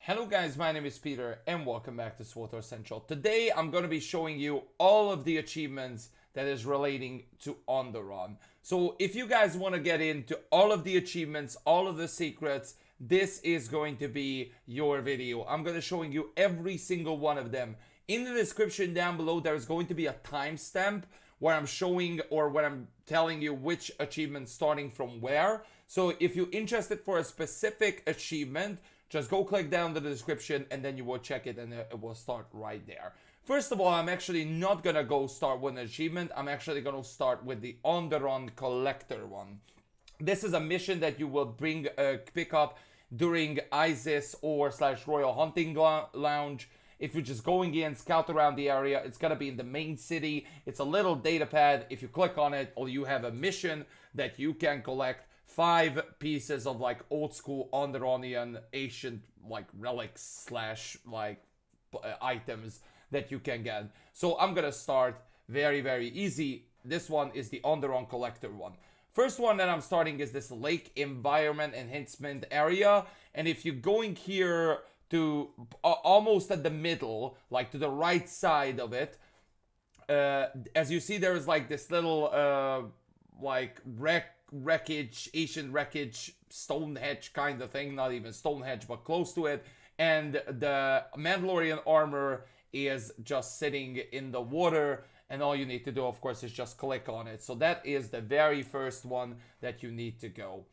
Hello guys, my name is Peter and welcome back to SWTOR Central. Today I'm going to be showing you all of the achievements that is relating to Onderon. So if you guys want to get into all of the achievements, all of the secrets, this is going to be your video. I'm going to showing you every single one of them. In the description down below there is going to be a timestamp where I'm showing or where I'm telling you which achievement starting from where. So if you're interested for a specific achievement, just go click down the description and then you will check it and it will start right there. First of all, I'm actually not gonna go start with an achievement. I'm actually gonna start with the Onderon Collector one. This is a mission that you will pick up during ISIS or / Royal Hunting Lounge. If you're just going in, scout around the area, it's gonna be in the main city. It's a little data pad. If you click on it, or you have a mission that you can collect 5 pieces of like old school Underonian ancient like relics / items that you can get. So I'm gonna start very easy. This one is the Onderon Collector one. First one that I'm starting is this lake environment enhancement area, and if you're going here to almost at the middle, like to the right side of it, as you see there is like this little like wreckage, ancient wreckage, Stonehenge kind of thing, not even Stonehenge but close to it, and the Mandalorian armor is just sitting in the water, and all you need to do of course is just click on it. So that is the very first one that you need to go.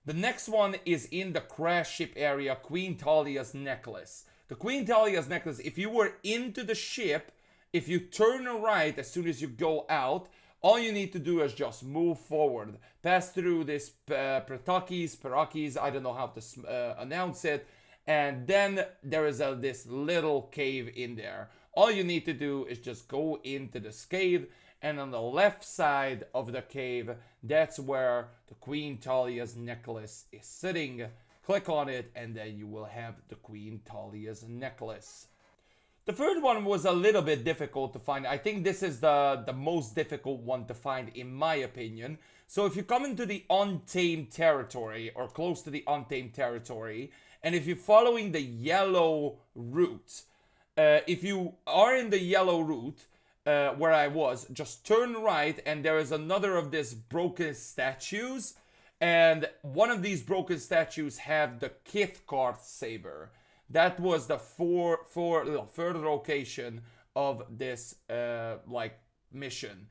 The next one is in the crash ship area, Queen Talia's necklace. The Queen Talia's necklace, if you were into the ship, if you turn right as soon as you go out, all you need to do is just move forward, pass through this Parakis, I don't know how to announce it, and then there is this little cave in there. All you need to do is just go into this cave, and on the left side of the cave, that's where the Queen Talia's necklace is sitting. Click on it, and then you will have the Queen Talia's necklace. The third one was a little bit difficult to find. I think this is the most difficult one to find in my opinion. So if you come into the Untamed territory or close to the Untamed territory, and if you're following the yellow route, if you are in the yellow route where I was, just turn right and there is another of these broken statues, and one of these broken statues have the Kithcart saber. That was the third location of this like mission.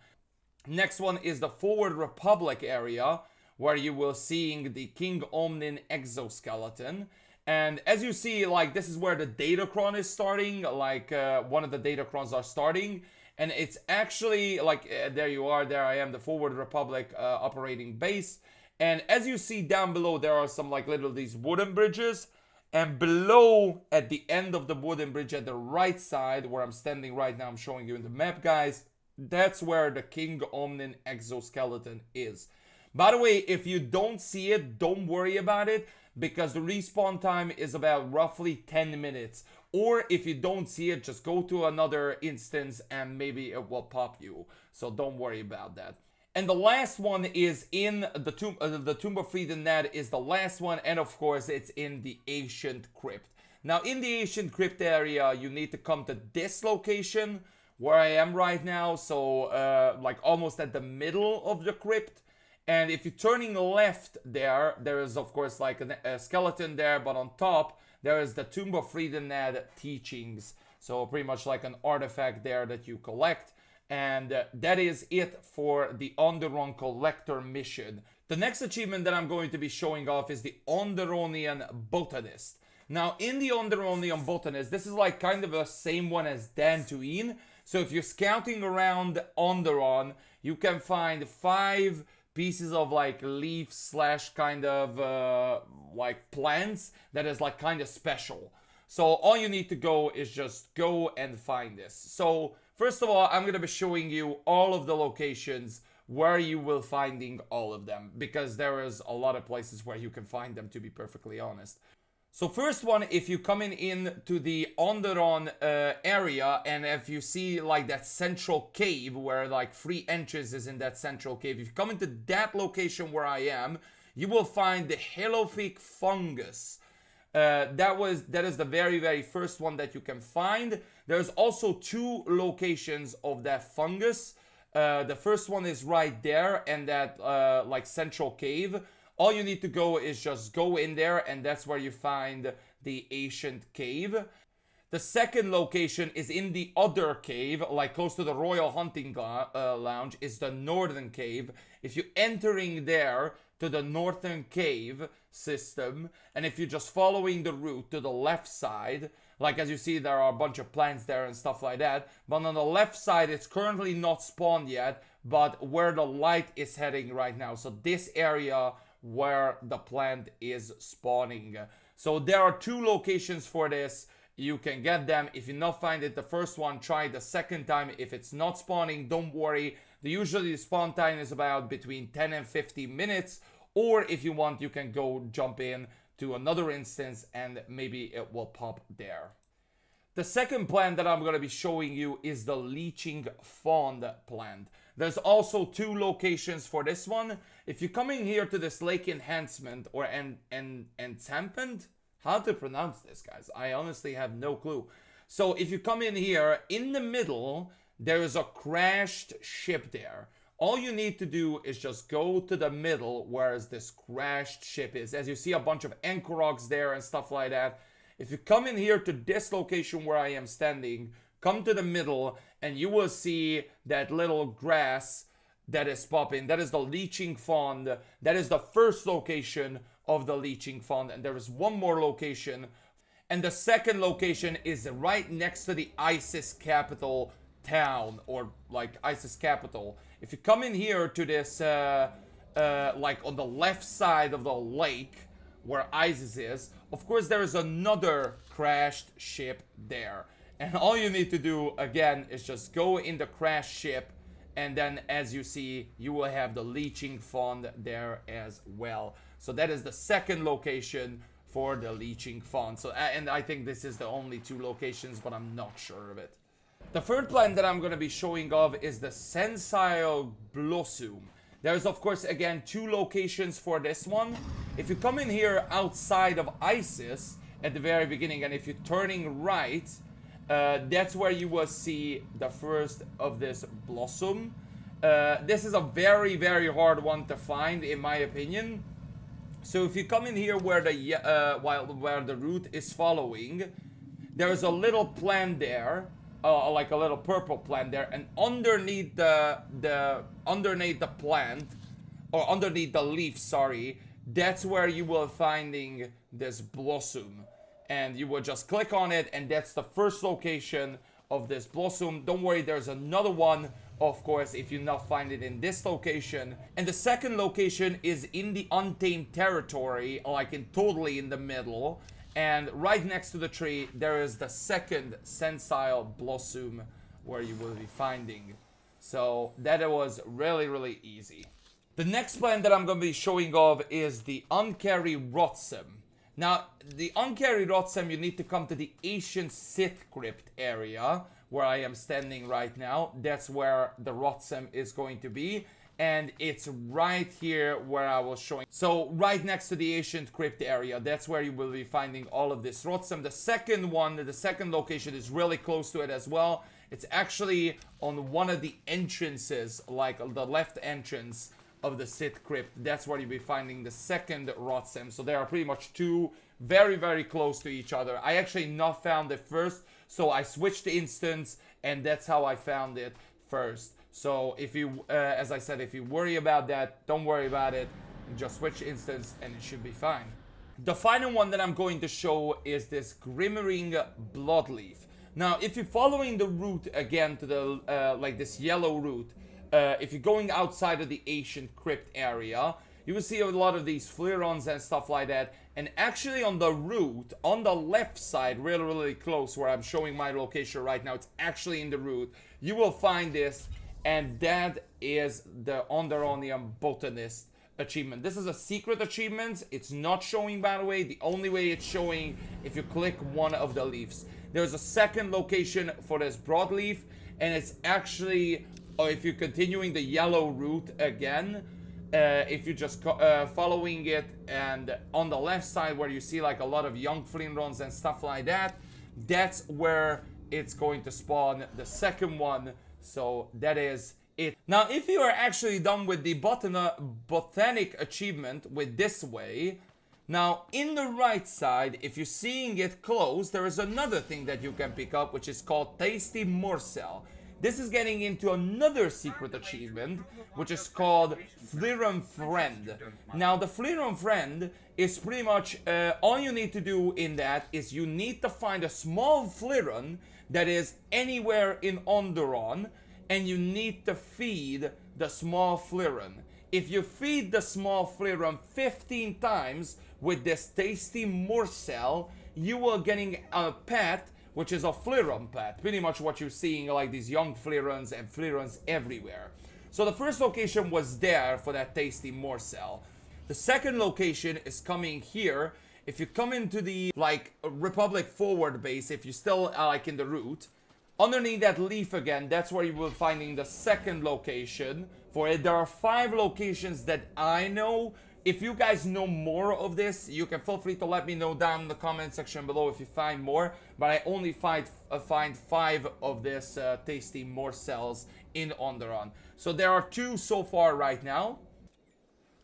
Next one is the Forward Republic area, where you will seeing the King Omnin exoskeleton. And as you see, like this is where the Datacron is starting, like one of the Datacrons are starting. And it's actually like, there you are, there I am, the Forward Republic operating base. And as you see down below, there are some like little these wooden bridges. And below, at the end of the wooden bridge at the right side, where I'm standing right now, I'm showing you in the map, guys, that's where the King Omnin exoskeleton is. By the way, if you don't see it, don't worry about it, because the respawn time is about roughly 10 minutes. Or if you don't see it, just go to another instance and maybe it will pop you. So don't worry about that. And the last one is in the Tomb of Freedom. That is the last one, and of course it's in the Ancient Crypt. Now in the Ancient Crypt area, you need to come to this location where I am right now, so like almost at the middle of the crypt. And if you're turning left there is of course like a skeleton there, but on top there is the Tomb of Freedom teachings. So pretty much like an artifact there that you collect. And that is it for the Onderon Collector mission. The next achievement that I'm going to be showing off is the Onderonian Botanist. Now in the Onderonian Botanist, this is like kind of the same one as Dantooine. So if you're scouting around Onderon, you can find 5 pieces of like leaf / kind of like plants that is like kind of special. So all you need to go is just go and find this. So first of all, I'm going to be showing you all of the locations where you will finding all of them, because there is a lot of places where you can find them, to be perfectly honest. So first one, if you coming in to the Onderon area, and if you see like that central cave where like 3 entries is in that central cave, if you come into that location where I am, you will find the helophic fungus. That is the very first one that you can find. There's also 2 locations of that fungus. The first one is right there, and that like central cave. All you need to go is just go in there, and that's where you find the ancient cave. The second location is in the other cave, like close to the Royal Hunting Lounge, is the Northern Cave. If you're entering there to the Northern Cave system, and if you're just following the route to the left side, like as you see, there are a bunch of plants there and stuff like that. But on the left side, it's currently not spawned yet, but where the light is heading right now. So this area where the plant is spawning. So there are 2 locations for this. You can get them. If you not find it the first one, try the second time. If it's not spawning, don't worry. Usually the spawn time is about between 10 and 15 minutes. Or if you want, you can go jump in to another instance and maybe it will pop there. The second plant that I'm going to be showing you is the Leeching Fawn plant. There's also 2 locations for this one. If you come in here to this Lake Enhancement or Encampment, how to pronounce this, guys? I honestly have no clue. So if you come in here, in the middle, there is a crashed ship there. All you need to do is just go to the middle where this crashed ship is. As you see, a bunch of anchor rocks there and stuff like that. If you come in here to this location where I am standing, come to the middle and you will see that little grass that is popping. That is the Leeching Fawn. That is the first location of the Leeching Fawn, and there is one more location, and the second location is right next to the ISIS capital town, or like ISIS capital. If you come in here to this like on the left side of the lake where ISIS is, of course there is another crashed ship there, and all you need to do again is just go in the crashed ship, and then as you see, you will have the Leeching Fawn there as well. So that is the second location for the Leeching Fawn. So, and I think this is the only 2 locations, but I'm not sure of it. The third plant that I'm going to be showing off is the Sensile Blossom. There's of course again 2 locations for this one. If you come in here outside of ISIS at the very beginning, and if you're turning right, that's where you will see the first of this blossom. This is a very hard one to find in my opinion. So if you come in here where where the route is following, there's a little plant there, like a little purple plant there, and underneath underneath the plant, or underneath the leaf, sorry, that's where you will finding this blossom, and you will just click on it, and that's the first location of this blossom. Don't worry, there's another one, of course, if you not find it in this location. And the second location is in the Untamed territory, like totally in the middle. And right next to the tree, there is the second Sensile Blossom where you will be finding. So that was really easy. The next plant that I'm going to be showing off is the Uncarried Rotsem. Now, the Uncarried Rotsem, you need to come to the Ancient Sith Crypt area, where I am standing right now. That's where the Rotsem is going to be. And it's right here where I was showing. So right next to the Ancient Crypt area, that's where you will be finding all of this Rotsem. The second one, the second location is really close to it as well. It's actually on one of the entrances, like the left entrance of the Sith Crypt. That's where you'll be finding the second Rotsem. So they are pretty much 2 very close to each other. I actually not found it first, so I switched the instance, and that's how I found it first. So if you, as I said, if you worry about that, don't worry about it. Just switch instance and it should be fine. The final one that I'm going to show is this Glimmering Bloodleaf. Now, if you're following the route again to the, like this yellow route, if you're going outside of the Ancient Crypt area, you will see a lot of these Flirrons and stuff like that. And actually on the route, on the left side, really close where I'm showing my location right now, it's actually in the route, you will find this, and that is the Onderonian Botanist achievement. This is a secret achievement. It's not showing, by the way. The only way it's showing if you click one of the leaves. There's a second location for this broadleaf, and it's actually, or if you're continuing the yellow route again, if you just following it, and on the left side where you see like a lot of young Flirrons and stuff like that, that's where it's going to spawn the second one. So that is it. Now, if you are actually done with the botanic achievement with this way, now in the right side, if you're seeing it close, there is another thing that you can pick up, which is called Tasty Morsel. This is getting into another secret achievement, which is called Flirron-friend. Now, the Flirron-friend is pretty much, all you need to do in that is you need to find a small Flirron that is anywhere in Onderon, and you need to feed the small Flirron. If you feed the small Flirron 15 times with this Tasty Morsel, you will getting a pet, which is a Flirron pet. Pretty much what you're seeing, like these young Flirrons and Flirrons everywhere. So the first location was there for that Tasty Morsel. The second location is coming here. If you come into the like Republic forward base, if you're still like in the route, underneath that leaf again, that's where you will finding the second location for it. There are 5 locations that I know. If you guys know more of this, you can feel free to let me know down in the comment section below if you find more. But I only find 5 of this Tasty Morsels in Onderon. So there are 2 so far right now.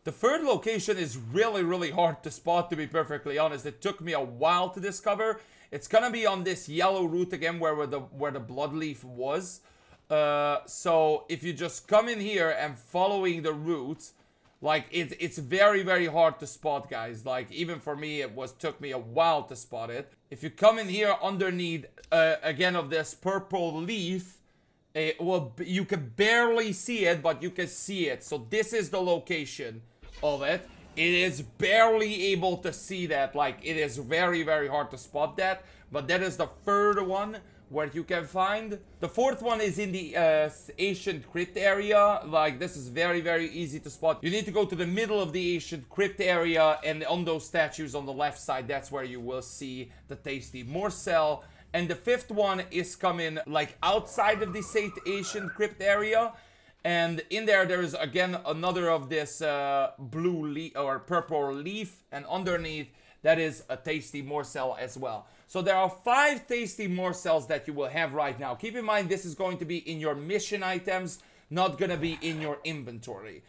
The third location is really hard to spot, to be perfectly honest. It took me a while to discover. It's gonna be on this yellow route again where the blood leaf was. So if you just come in here and following the route, like it's very hard to spot, guys. Like even for me, took me a while to spot it. If you come in here underneath again of this purple leaf, you can barely see it, but you can see it. So this is the location of it. It is barely able to see that. Like it is very hard to spot that. But that is the third one where you can find. The fourth one is in the ancient crypt area. Like this is very easy to spot. You need to go to the middle of the ancient crypt area, and on those statues on the left side, that's where you will see the Tasty Morsel. And the fifth one is coming like outside of the ancient crypt area. And in there is again another of this blue leaf or purple leaf, and underneath that is a Tasty Morsel as well. So there are 5 Tasty Morsels that you will have right now. Keep in mind, this is going to be in your mission items, not gonna be in your inventory.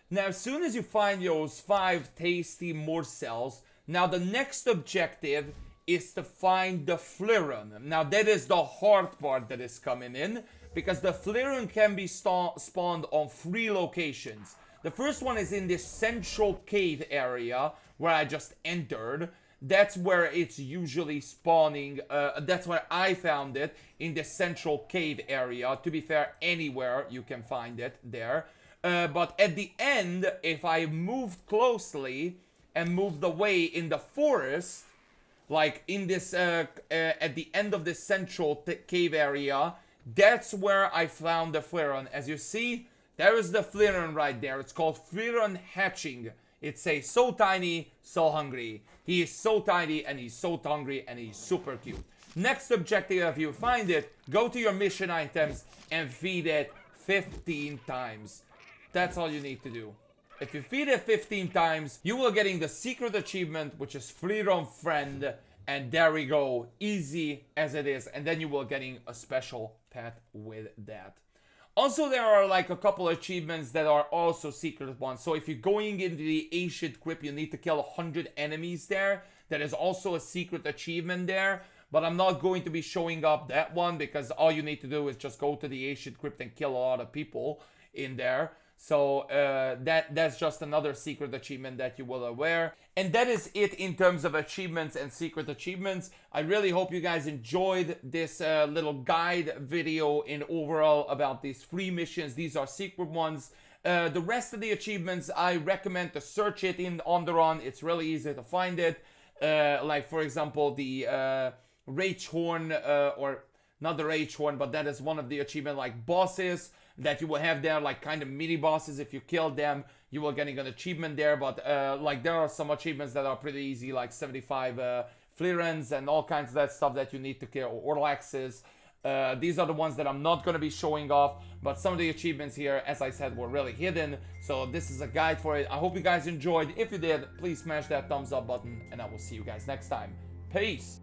Now, as soon as you find those 5 Tasty Morsels, now the next objective is to find the Flirron. Now, that is the hard part that is coming in, because the Flirron can be spawned on 3 locations. The first one is in this central cave area where I just entered. That's where it's usually spawning. That's where I found it, in the central cave area. To be fair, anywhere you can find it there. But at the end, if I moved closely and moved away in the forest, like in this, at the end of this central cave area, that's where I found the Flirron. As you see, there is the Flirron right there. It's called Flirron hatching. It says so tiny, so hungry. He is so tiny and he's so hungry and he's super cute. Next objective, if you find it, go to your mission items and feed it 15 times. That's all you need to do. If you feed it 15 times, you will getting the secret achievement, which is Flirron-friend. And there we go, easy as it is. And then you will getting a special pet with that. Also, there are like a couple achievements that are also secret ones. So if you're going into the ancient crypt, you need to kill 100 enemies there. That is also a secret achievement there. But I'm not going to be showing up that one, because all you need to do is just go to the ancient crypt and kill a lot of people in there. So that's just another secret achievement that you will aware. And that is it in terms of achievements and secret achievements. I really hope you guys enjoyed this little guide video in overall about these 3 missions. These are secret ones. The rest of the achievements, I recommend to search it in Onderon. It's really easy to find it. Like for example, the Rage Horn, or not the Rage Horn, but that is one of the achievement like bosses that you will have there, like kind of mini bosses. If you kill them, you will getting an achievement there. But like there are some achievements that are pretty easy, like 75 Flirrons and all kinds of that stuff that you need to kill, or Orlaxes. These are the ones that I'm not going to be showing off, but some of the achievements here, as I said, were really hidden. So this is a guide for it. I hope you guys enjoyed. If you did, please smash that thumbs up button, and I will see you guys next time. Peace!